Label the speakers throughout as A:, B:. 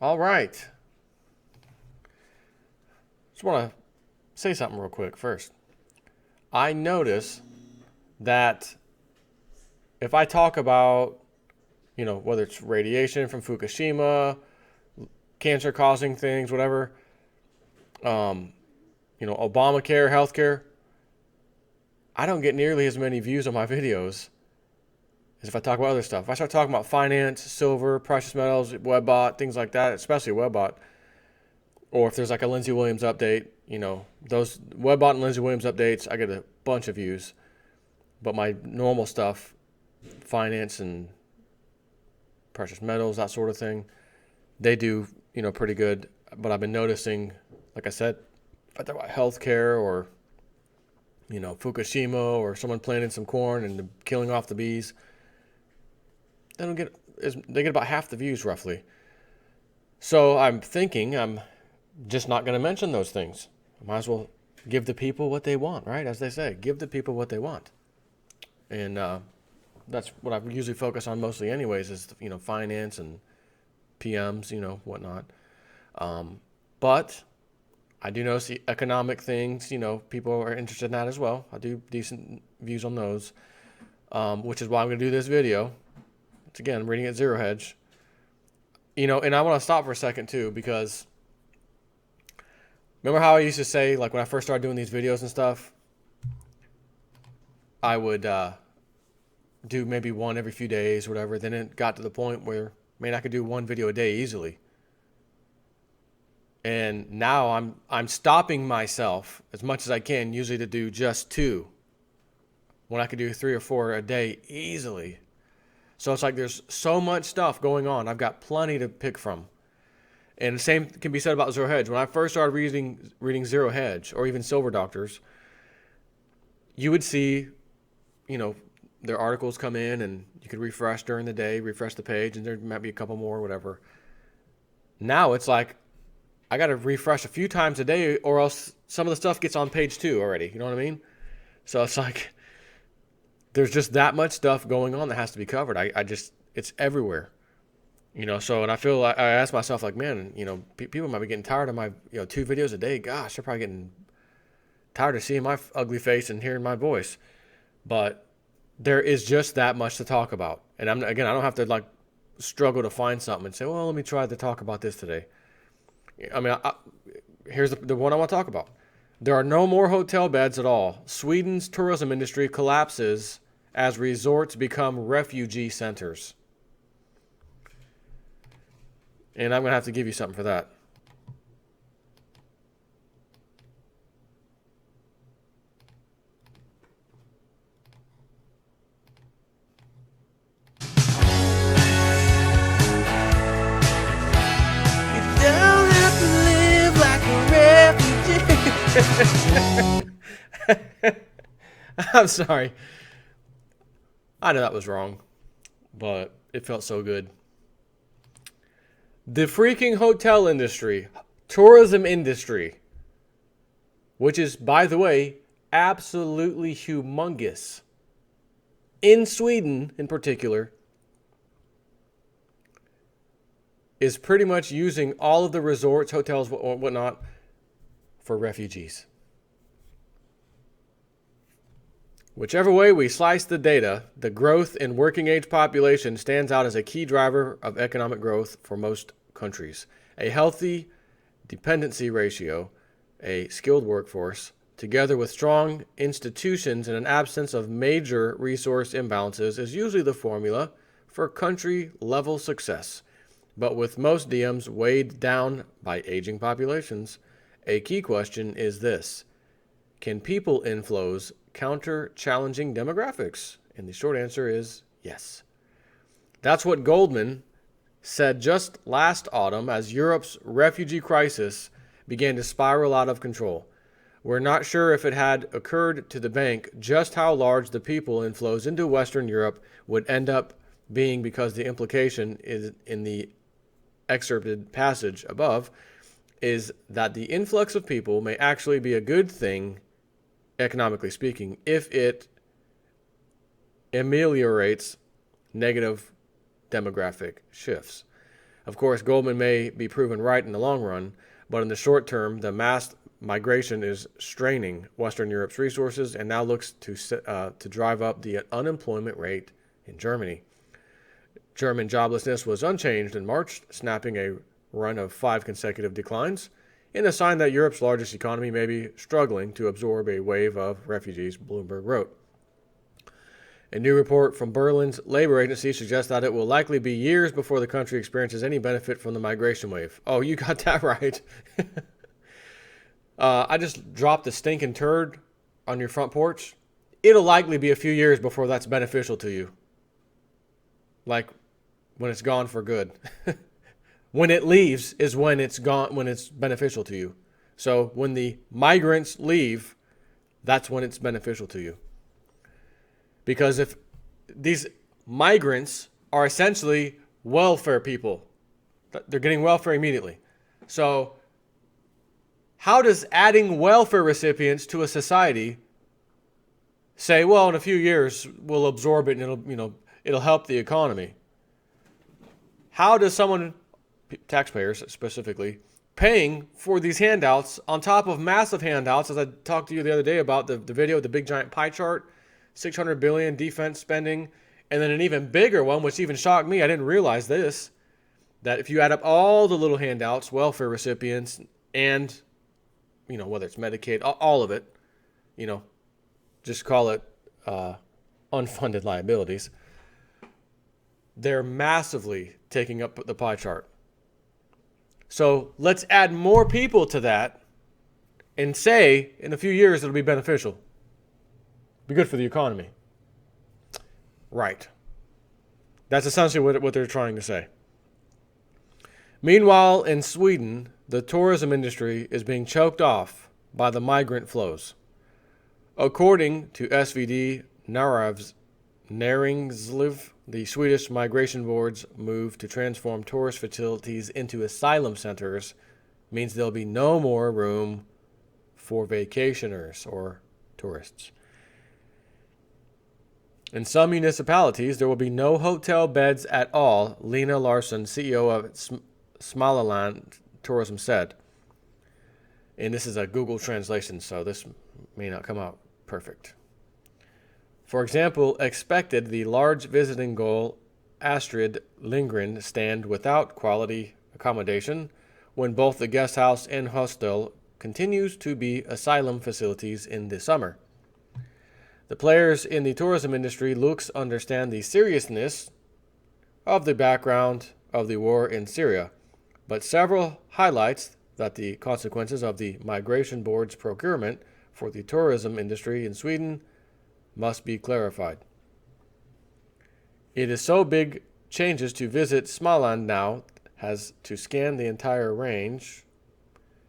A: All right. Just want to say something real quick first. I notice that if I talk about, whether it's radiation from Fukushima, cancer causing things, whatever, Obamacare, healthcare, I don't get nearly as many views on my videos as if I talk about other stuff. If I start talking about finance, silver, precious metals, webbot, things like that, especially webbot, or if there's like a Lindsey Williams update, those webbot and Lindsey Williams updates, I get a bunch of views. But my normal stuff, finance and precious metals, that sort of thing, they do, pretty good. But I've been noticing, like I said, if I talk about healthcare or, Fukushima or someone planting some corn and killing off the bees, they get about half the views roughly. So I'm thinking I'm just not going to mention those things. I might as well give the people what they want, right? As they say, give the people what they want. And that's what I usually focus on mostly anyways is, finance and PMs, whatnot. But I do notice the economic things, people are interested in that as well. I do decent views on those, which is why I'm going to do this video. It's again, reading at Zero Hedge. And I want to stop for a second too, because remember how I used to say, like when I first started doing these videos and stuff, I would do maybe one every few days or whatever. Then it got to the point where, man, I could do one video a day easily. And now I'm stopping myself as much as I can, usually to do just two, when I could do 3 or 4 a day easily. So it's like there's so much stuff going on. I've got plenty to pick from. And the same can be said about Zero Hedge. When I first started reading Zero Hedge or even Silver Doctors, you would see, their articles come in and you could refresh during the day, refresh the page, and there might be a couple more or whatever. Now it's like I got to refresh a few times a day or else some of the stuff gets on page 2 already. You know what I mean? So it's like there's just that much stuff going on that has to be covered. It's everywhere. So, and I feel like I ask myself, like, man, people might be getting tired of my, 2 videos a day. Gosh, they're probably getting tired of seeing my ugly face and hearing my voice. But there is just that much to talk about. And I don't have to like struggle to find something and say, well, let me try to talk about this today. I mean, here's the one I want to talk about. There are no more hotel beds at all. Sweden's tourism industry collapses as resorts become refugee centers. And I'm going to have to give you something for that. You don't have to live like a refugee. I'm sorry. I know that was wrong, but it felt so good. The freaking hotel industry, tourism industry, which is, by the way, absolutely humongous. In Sweden, in particular, is pretty much using all of the resorts, hotels, or whatnot for refugees. Whichever way we slice the data, the growth in working age population stands out as a key driver of economic growth for most countries. A healthy dependency ratio, a skilled workforce, together with strong institutions and an absence of major resource imbalances is usually the formula for country-level success. But with most DMs weighed down by aging populations, a key question is this: can people inflows counter challenging demographics? And the short answer is yes. That's what Goldman said just last autumn as Europe's refugee crisis began to spiral out of control. We're not sure if it had occurred to the bank just how large the people inflows into Western Europe would end up being, because the implication is in the excerpted passage above is that the influx of people may actually be a good thing, economically speaking, if it ameliorates negative demographic shifts. Of course, Goldman may be proven right in the long run, but in the short term, the mass migration is straining Western Europe's resources and now looks to drive up the unemployment rate in Germany. German joblessness was unchanged in March, snapping a run of 5 consecutive declines, in a sign that Europe's largest economy may be struggling to absorb a wave of refugees, Bloomberg wrote. A new report from Berlin's labor agency suggests that it will likely be years before the country experiences any benefit from the migration wave. Oh, you got that right. I just dropped a stinking turd on your front porch. It'll likely be a few years before that's beneficial to you. Like when it's gone for good. When it leaves is when it's gone, when it's beneficial to you. So when the migrants leave, that's when it's beneficial to you. Because if these migrants are essentially welfare people, they're getting welfare immediately. So how does adding welfare recipients to a society say, well, in a few years we'll absorb it and it'll help the economy? How does someone, taxpayers specifically, paying for these handouts on top of massive handouts, as I talked to you the other day about the video, the big giant pie chart, $600 billion defense spending, and then an even bigger one, which even shocked me, I didn't realize this, that if you add up all the little handouts, welfare recipients, and, whether it's Medicaid, all of it, just call it unfunded liabilities, they're massively taking up the pie chart. So let's add more people to that and say in a few years it'll be beneficial. Be good for the economy. Right. That's essentially what they're trying to say. Meanwhile, in Sweden, the tourism industry is being choked off by the migrant flows. According to SVD Näringsliv, the Swedish Migration Board's move to transform tourist facilities into asylum centers means there'll be no more room for vacationers or tourists. In some municipalities, there will be no hotel beds at all, Lena Larsson, CEO of Småland Tourism, said. And this is a Google translation, so this may not come out perfect. For example, expected the large visiting goal Astrid Lindgren stand without quality accommodation when both the guest house and hostel continues to be asylum facilities in the summer. The players in the tourism industry understand the seriousness of the background of the war in Syria, but several highlights that the consequences of the Migration Board's procurement for the tourism industry in Sweden must be clarified. It is so big changes to visit Småland now has to scan the entire range.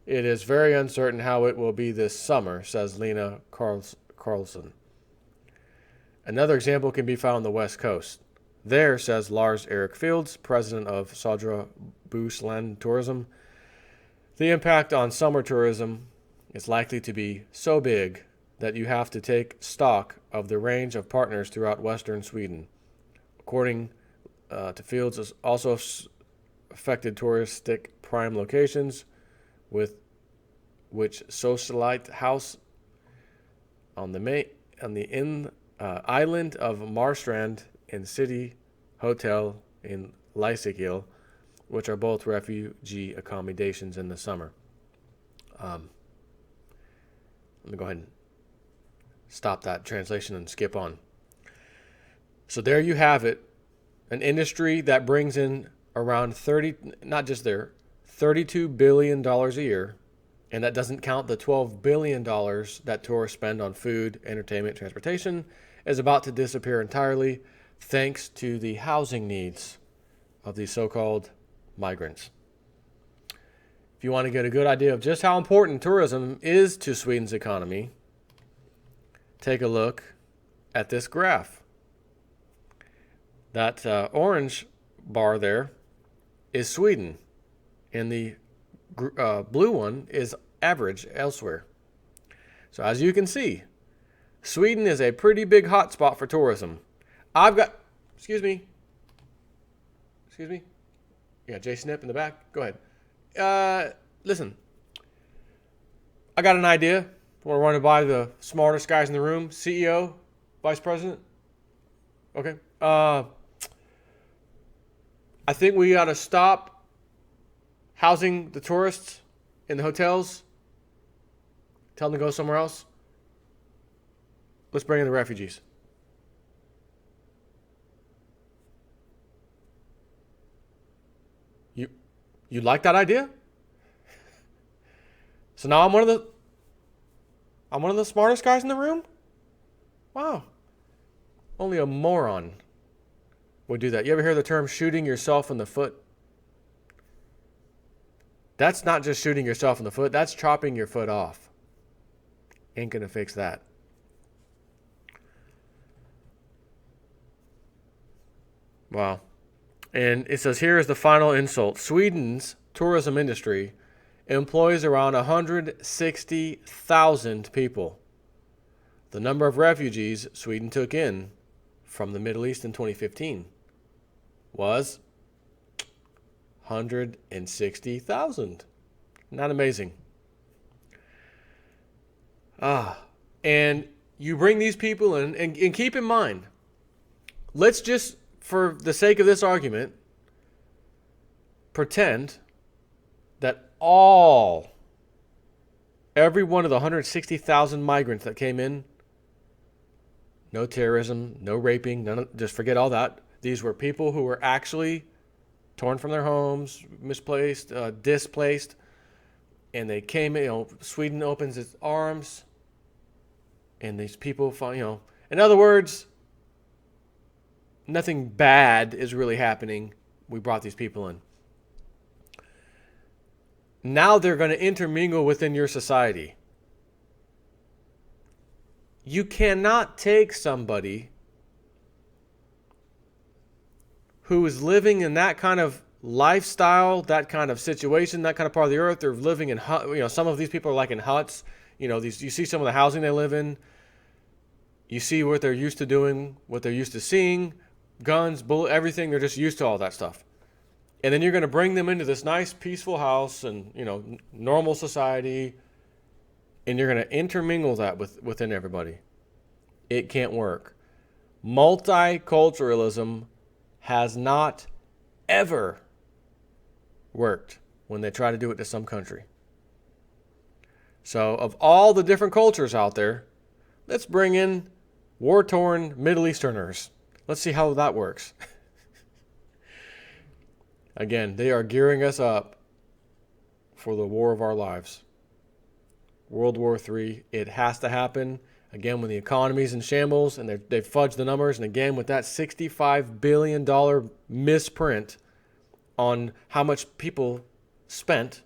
A: It is very uncertain how it will be this summer, says Lena Carlson. Another example can be found on the West Coast. There, says Lars Erik Fields, president of Södra Bohuslän Tourism, the impact on summer tourism is likely to be so big that you have to take stock of the range of partners throughout western Sweden. According to Fields, has also affected touristic prime locations, with which Socialite House on the island of Marstrand and City Hotel in Lysekil, which are both refugee accommodations in the summer. Let me go ahead and stop that translation and skip on. So there you have it, an industry that brings in around $32 billion a year, and that doesn't count the $12 billion that tourists spend on food, entertainment, transportation, is about to disappear entirely thanks to the housing needs of these so-called migrants. If you want to get a good idea of just how important tourism is to Sweden's economy, take a look at this graph. That orange bar there is Sweden, and the blue one is average elsewhere. So as you can see, Sweden is a pretty big hotspot for tourism. Excuse me. Yeah, Jay Snip in the back. Go ahead. Listen, I got an idea. I want to run it by the smartest guys in the room. CEO, Vice President. Okay. I think we got to stop housing the tourists in the hotels. Tell them to go somewhere else. Let's bring in the refugees. You like that idea? So now I'm one of the smartest guys in the room? Wow. Only a moron would do that. You ever hear the term shooting yourself in the foot? That's not just shooting yourself in the foot, that's chopping your foot off. Ain't gonna fix that. Wow. And it says here is the final insult. Sweden's tourism industry employs around 160,000 people. The number of refugees Sweden took in from the Middle East in 2015 was 160,000. Not amazing. And you bring these people in, and keep in mind, let's just, for the sake of this argument, pretend that every one of the 160,000 migrants that came in, no terrorism, no raping, just forget all that. These were people who were actually torn from their homes, misplaced, displaced, and they came in. Sweden opens its arms, and these people find, in other words, nothing bad is really happening. We brought these people in. Now they're going to intermingle within your society. You cannot take somebody who is living in that kind of lifestyle, that kind of situation, that kind of part of the earth. They're living in huts. Some of these people are like in huts. You see some of the housing they live in. You see what they're used to doing, what they're used to seeing. Guns, bullet, everything. They're just used to all that stuff. And then you're going to bring them into this nice, peaceful house and, normal society. And you're going to intermingle that within everybody. It can't work. Multiculturalism has not ever worked when they try to do it to some country. So of all the different cultures out there, let's bring in war-torn Middle Easterners. Let's see how that works. Again, they are gearing us up for the war of our lives. World War III. It has to happen. Again, when the economy's in shambles and they've fudged the numbers. And again, with that $65 billion misprint on how much people spent,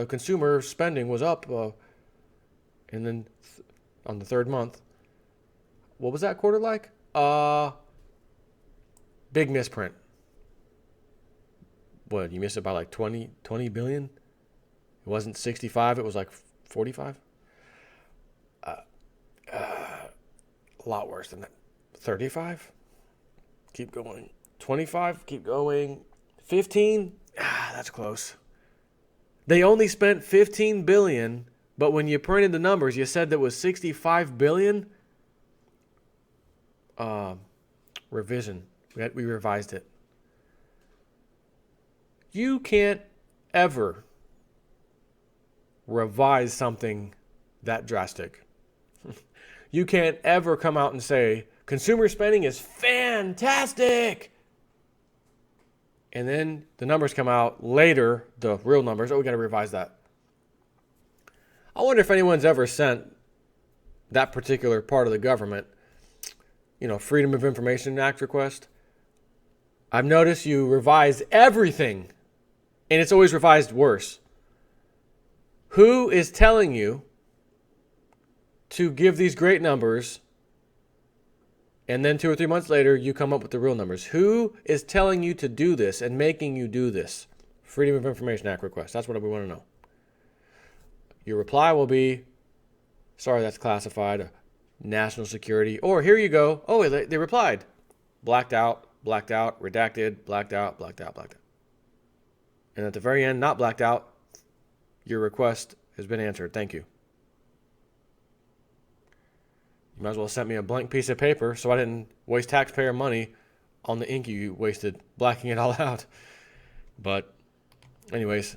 A: consumer spending was up. And then on the third month, what was that quarter like? Big misprint. What, you missed it by like 20 billion? It wasn't 65, it was like 45? A lot worse than that. 35? Keep going. 25? Keep going. 15? That's close. They only spent 15 billion, but when you printed the numbers, you said that was 65 billion. Revision. We revised it. You can't ever revise something that drastic. You can't ever come out and say, consumer spending is fantastic. And then the numbers come out later, the real numbers. Oh, we got to revise that. I wonder if anyone's ever sent that particular part of the government, Freedom of Information Act request. I've noticed you revise everything, and it's always revised worse. Who is telling you to give these great numbers, and then 2 or 3 months later, you come up with the real numbers? Who is telling you to do this and making you do this? Freedom of Information Act request. That's what we want to know. Your reply will be, sorry, that's classified, national security, or here you go. Oh, they replied. Blacked out, redacted, blacked out. And at the very end, not blacked out, your request has been answered. Thank you. You might as well send me a blank piece of paper so I didn't waste taxpayer money on the ink you wasted blacking it all out. But anyways,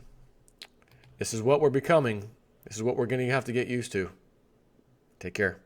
A: this is what we're becoming. This is what we're going to have to get used to. Take care.